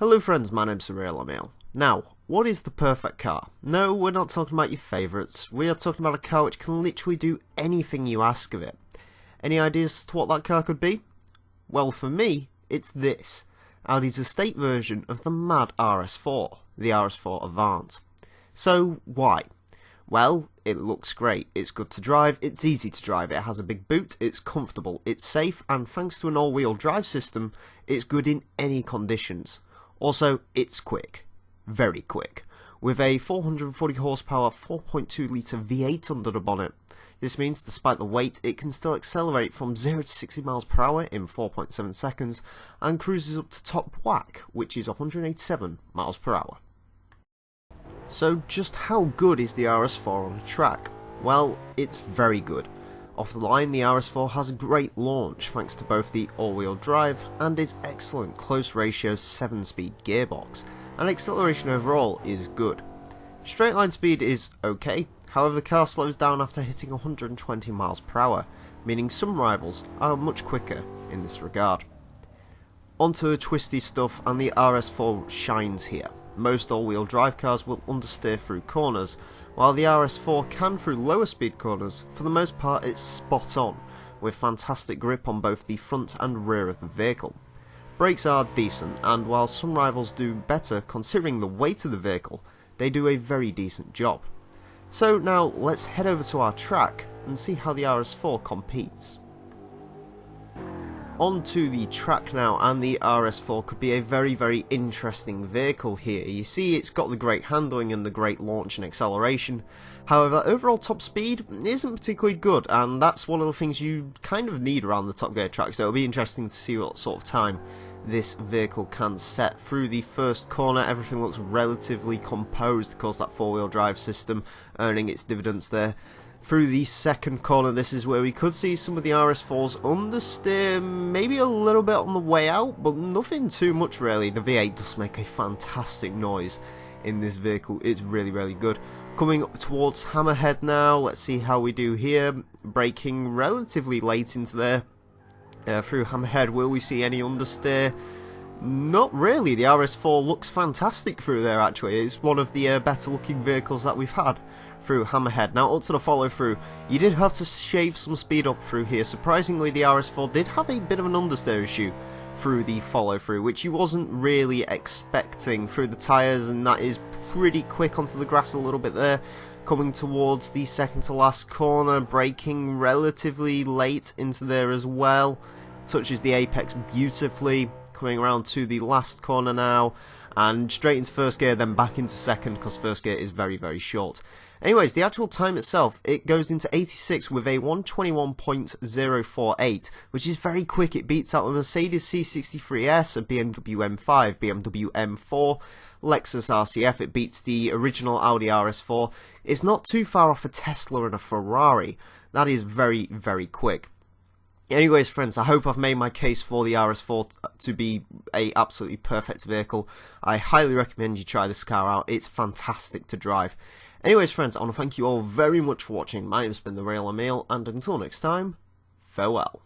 Hello friends, my name's Emile. Now, what is the perfect car? No, we're not talking about your favourites. We are talking about a car which can literally do anything you ask of it. Any ideas to what that car could be? Well, for me, it's this. Audi's estate version of the mad RS4, the RS4 Avant. So, why? Well, it looks great, it's good to drive, it's easy to drive, it has a big boot, it's comfortable, it's safe, and thanks to an all-wheel drive system, it's good in any conditions. Also, it's quick. Very quick. With a 440 horsepower 4.2 litre V8 under the bonnet. This means, despite the weight, it can still accelerate from 0 to 60 miles per hour in 4.7 seconds and cruises up to top whack, which is 187 miles per hour. So just how good is the RS4 on the track? Well, it's very good. Off the line, the RS4 has a great launch thanks to both the all-wheel drive and its excellent close ratio 7-speed gearbox, and acceleration overall is good. Straight line speed is okay, however the car slows down after hitting 120 miles per hour, meaning some rivals are much quicker in this regard. Onto the twisty stuff, and the RS4 shines here. Most all-wheel drive cars will understeer through corners, while the RS4 can through lower speed corners. For the most part it's spot on, with fantastic grip on both the front and rear of the vehicle. Brakes are decent, and while some rivals do better considering the weight of the vehicle, they do a very decent job. So now let's head over to our track and see how the RS4 competes. Onto the track now, and the RS4 could be a very interesting vehicle here. You see, it's got the great handling and the great launch and acceleration. However, overall top speed isn't particularly good, and that's one of the things you kind of need around the Top Gear track, so it'll be interesting to see what sort of time this vehicle can set. Through the first corner, everything looks relatively composed, of course that four-wheel drive system earning its dividends there. Through the second corner, this is where we could see some of the RS4's understeer, maybe a little bit on the way out, but nothing too much really. The V8 does make a fantastic noise in this vehicle, it's really good. Coming up towards Hammerhead now, let's see how we do here. Braking relatively late into there. Through Hammerhead, will we see any understeer? Not really. The RS4 looks fantastic through there actually. It's one of the better looking vehicles that we've had through Hammerhead. Now up to the follow through. You did have to shave some speed up through here. Surprisingly, the RS4 did have a bit of an understeer issue through the follow through, which you wasn't really expecting through the tyres, and that is pretty quick onto the grass a little bit there. Coming towards the second to last corner, braking relatively late into there as well. Touches the apex beautifully. Coming around to the last corner now, and straight into first gear, then back into second, because first gear is very short. Anyways, the actual time itself, it goes into 86 with a 121.048, which is very quick. It beats out the Mercedes C63S, a BMW M5, BMW M4, Lexus RCF. It beats the original Audi RS4. It's not too far off a Tesla and a Ferrari. That is very quick. Anyways friends, I hope I've made my case for the RS4 to be a absolutely perfect vehicle. I highly recommend you try this car out, it's fantastic to drive. Anyways friends, I want to thank you all very much for watching. My name's been the Real Emile, and until next time, farewell.